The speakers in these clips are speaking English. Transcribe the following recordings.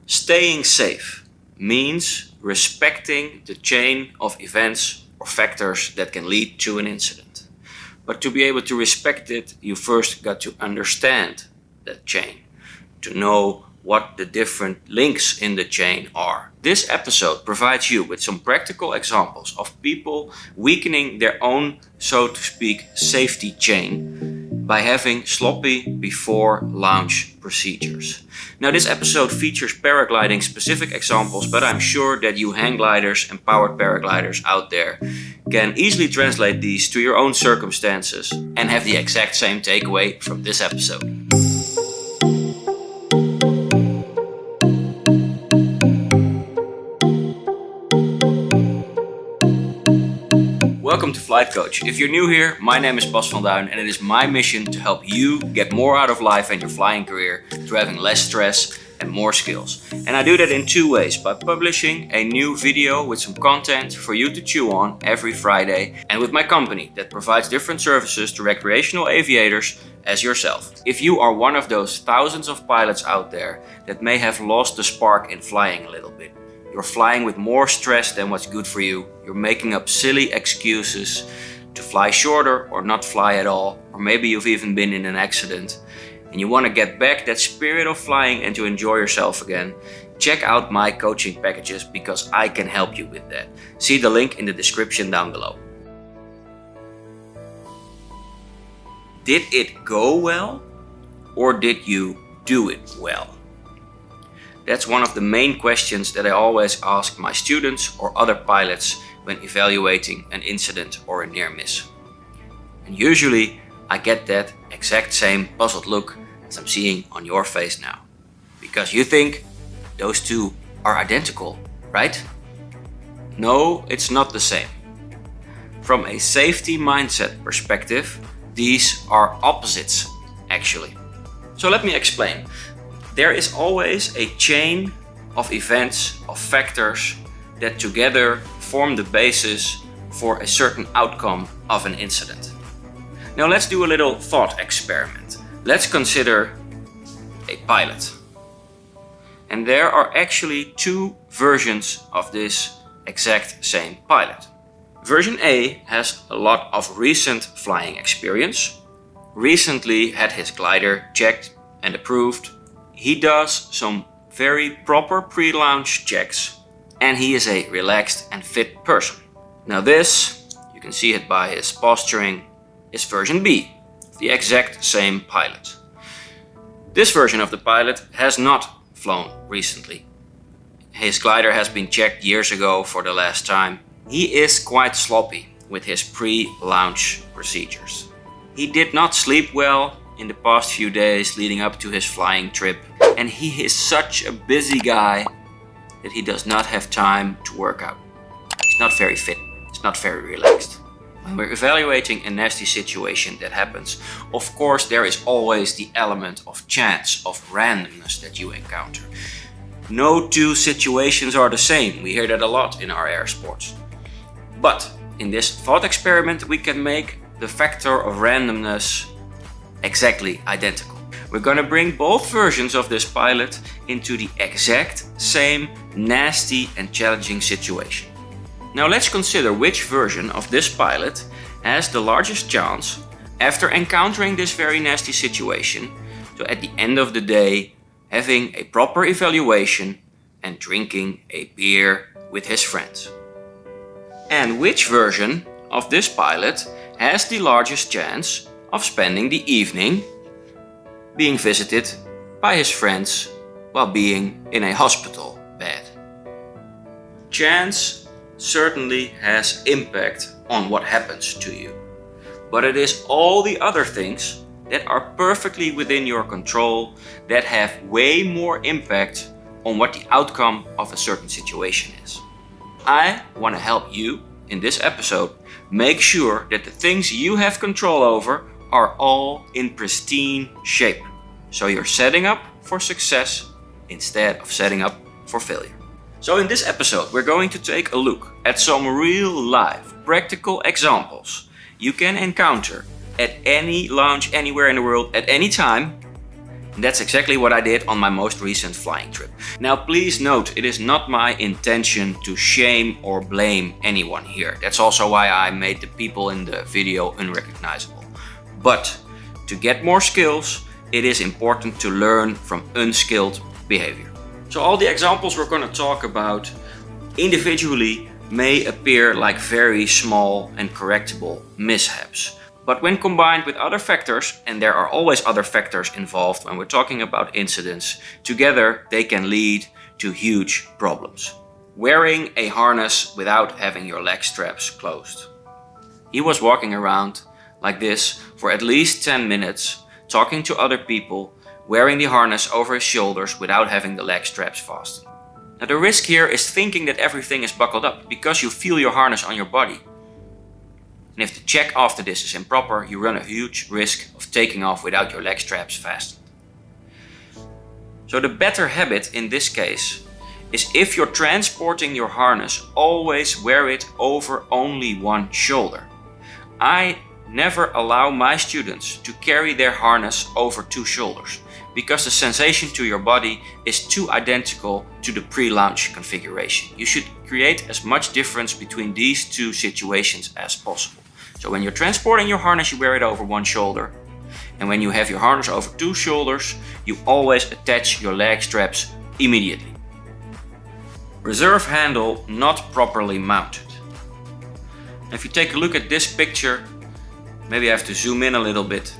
Staying safe means respecting the chain of events or factors that can lead to an incident. But to be able to respect it, you first got to understand that chain, to know what the different links in the chain are. This episode provides you with some practical examples of people weakening their own, so to speak, safety chain by having sloppy before launch procedures. Now, this episode features paragliding specific examples, but I'm sure that you hang gliders and powered paragliders out there can easily translate these to your own circumstances and have the exact same takeaway from this episode. Welcome to Flight Coach. If you're new here, my name is Bas van Duin and it is my mission to help you get more out of life and your flying career through having less stress and more skills. And I do that in two ways: by publishing a new video with some content for you to chew on every Friday, and with my company that provides different services to recreational aviators as yourself. If you are one of those thousands of pilots out there that may have lost the spark in flying a little bit, you're flying with more stress than what's good for you, you're making up silly excuses to fly shorter or not fly at all, or maybe you've even been in an accident, and you want to get back that spirit of flying and to enjoy yourself again, check out my coaching packages because I can help you with that. See the link in the description down below. Did it go well, or did you do it well? That's one of the main questions that I always ask my students or other pilots when evaluating an incident or a near miss. And usually I get that exact same puzzled look as I'm seeing on your face now. Because you think those two are identical, right? No, it's not the same. From a safety mindset perspective, these are opposites actually. So let me explain. There is always a chain of events, of factors that together form the basis for a certain outcome of an incident. Now let's do a little thought experiment. Let's consider a pilot. And there are actually two versions of this exact same pilot. Version A has a lot of recent flying experience, recently had his glider checked and approved. He does some very proper pre-launch checks and he is a relaxed and fit person. Now this, you can see it by his posturing, is version B, the exact same pilot. This version of the pilot has not flown recently. His glider has been checked years ago for the last time. He is quite sloppy with his pre-launch procedures. He did not sleep well in the past few days leading up to his flying trip, and he is such a busy guy that he does not have time to work out. He's not very fit, he's not very relaxed. When we're evaluating a nasty situation that happens, of course there is always the element of chance, of randomness that you encounter. No two situations are the same, we hear that a lot in our air sports. But in this thought experiment we can make the factor of randomness exactly identical. We're gonna bring both versions of this pilot into the exact same nasty and challenging situation. Now let's consider which version of this pilot has the largest chance, after encountering this very nasty situation, to at the end of the day having a proper evaluation and drinking a beer with his friends. And which version of this pilot has the largest chance of spending the evening being visited by his friends while being in a hospital bed. Chance certainly has impact on what happens to you, but it is all the other things that are perfectly within your control that have way more impact on what the outcome of a certain situation is. I want to help you in this episode make sure that the things you have control over are all in pristine shape, so you're setting up for success instead of setting up for failure. So in this episode we're going to take a look at some real life practical examples you can encounter at any launch anywhere in the world at any time And that's exactly what I did on my most recent flying trip. Now please note, it is not my intention to shame or blame anyone here. That's also why I made the people in the video unrecognizable. But to get more skills, it is important to learn from unskilled behavior. So all the examples we're going to talk about individually may appear like very small and correctable mishaps. But when combined with other factors, and there are always other factors involved when we're talking about incidents, together they can lead to huge problems. Wearing a harness without having your leg straps closed. He was walking around like this for at least 10 minutes, talking to other people, wearing the harness over his shoulders without having the leg straps fastened. Now the risk here is thinking that everything is buckled up because you feel your harness on your body. And if the check after this is improper, you run a huge risk of taking off without your leg straps fastened. So the better habit in this case is, if you're transporting your harness, always wear it over only one shoulder. I never allow my students to carry their harness over two shoulders, because the sensation to your body is too identical to the pre-launch configuration. You should create as much difference between these two situations as possible. So when you're transporting your harness, you wear it over one shoulder. And when you have your harness over two shoulders, you always attach your leg straps immediately. Reserve handle not properly mounted. If you take a look at this picture, maybe I have to zoom in a little bit,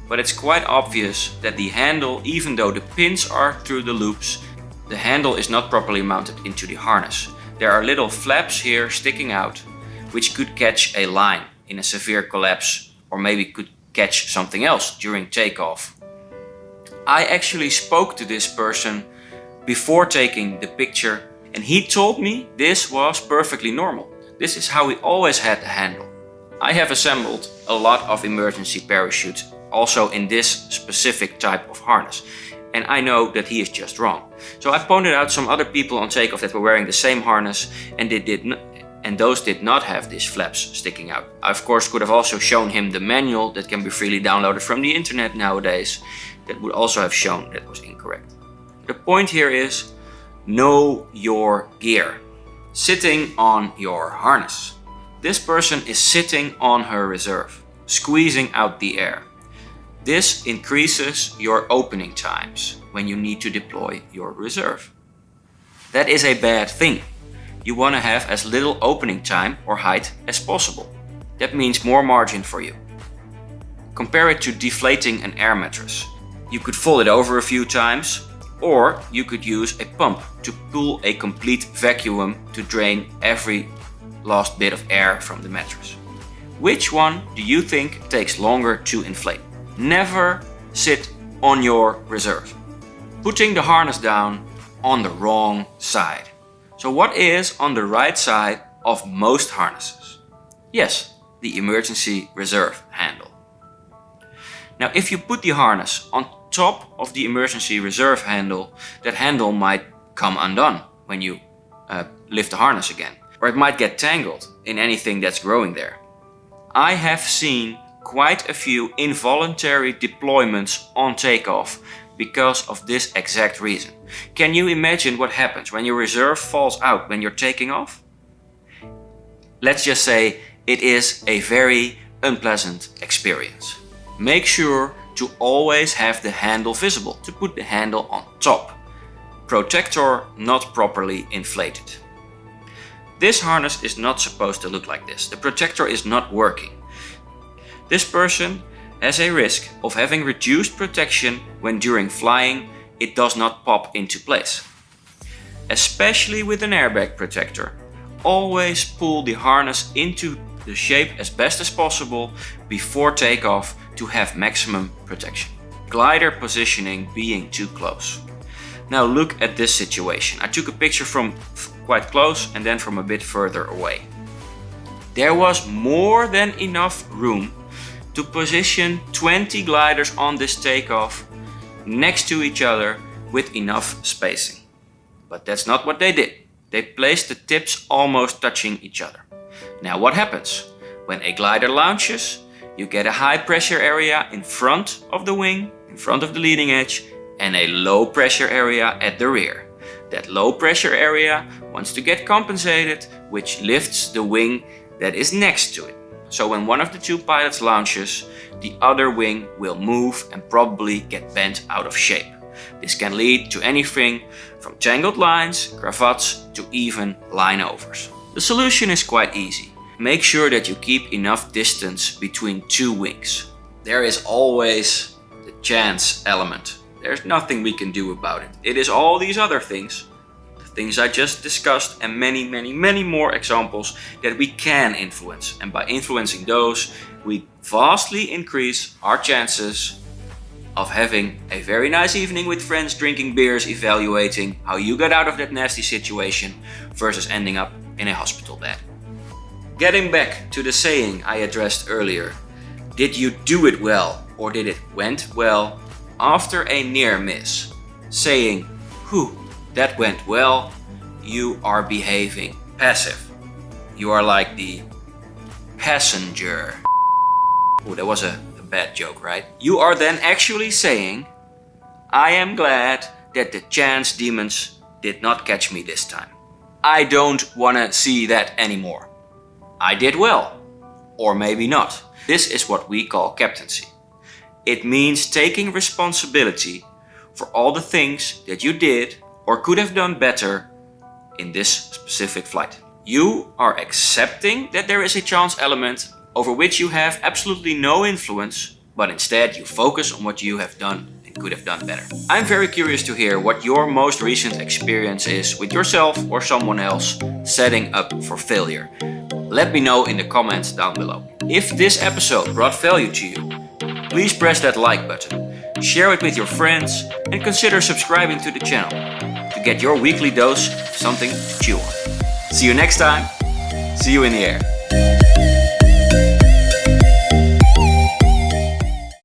but it's quite obvious that the handle, even though the pins are through the loops, the handle is not properly mounted into the harness. There are little flaps here sticking out, which could catch a line in a severe collapse, or maybe could catch something else during takeoff. I actually spoke to this person before taking the picture, and he told me this was perfectly normal. This is how we always had the handle. I have assembled a lot of emergency parachutes, also in this specific type of harness, and I know that he is just wrong. So I pointed out some other people on takeoff that were wearing the same harness, and those did not have these flaps sticking out. I of course could have also shown him the manual that can be freely downloaded from the internet nowadays, that would also have shown that was incorrect. The point here is, know your gear. Sitting on your harness. This person is sitting on her reserve, squeezing out the air. This increases your opening times when you need to deploy your reserve. That is a bad thing. You want to have as little opening time or height as possible. That means more margin for you. Compare it to deflating an air mattress. You could fold it over a few times, or you could use a pump to pull a complete vacuum to drain every last bit of air from the mattress. Which one do you think takes longer to inflate? Never sit on your reserve. Putting the harness down on the wrong side. So what is on the right side of most harnesses? Yes, the emergency reserve handle. Now if you put the harness on top of the emergency reserve handle, that handle might come undone when you lift the harness again. Or it might get tangled in anything that's growing there. I have seen quite a few involuntary deployments on takeoff because of this exact reason. Can you imagine what happens when your reserve falls out when you're taking off? Let's just say it is a very unpleasant experience. Make sure to always have the handle visible, to put the handle on top. Protector not properly inflated. This harness is not supposed to look like this. The protector is not working. This person has a risk of having reduced protection when during flying it does not pop into place. Especially with an airbag protector, always pull the harness into the shape as best as possible before takeoff to have maximum protection. Glider positioning being too close. Now look at this situation. I took a picture from quite close and then from a bit further away. There was more than enough room to position 20 gliders on this takeoff next to each other with enough spacing. But that's not what they did. They placed the tips almost touching each other. Now what happens? When a glider launches, you get a high pressure area in front of the wing, in front of the leading edge, and a low pressure area at the rear. That low pressure area wants to get compensated, which lifts the wing that is next to it. So when one of the two pilots launches, the other wing will move and probably get bent out of shape. This can lead to anything from tangled lines, cravats, to even line overs. The solution is quite easy. Make sure that you keep enough distance between two wings. There is always the chance element. There's nothing we can do about it. It is all these other things, the things I just discussed, and many more examples that we can influence. And by influencing those, we vastly increase our chances of having a very nice evening with friends, drinking beers, evaluating how you got out of that nasty situation versus ending up in a hospital bed. Getting back to the saying I addressed earlier, did you do it well or did it went well after a near miss? Saying, whew, that went well, you are behaving passive. You are like the passenger. Oh, that was a bad joke, right? You are then actually saying, I am glad that the chance demons did not catch me this time. I don't want to see that anymore. I did well, or maybe not. This is what we call captaincy. It means taking responsibility for all the things that you did or could have done better in this specific flight. You are accepting that there is a chance element over which you have absolutely no influence, but instead you focus on what you have done and could have done better. I'm very curious to hear what your most recent experience is with yourself or someone else setting up for failure. Let me know in the comments down below. If this episode brought value to you, please press that like button, share it with your friends, and consider subscribing to the channel to get your weekly dose of something to chew on. See you next time. See you in the air.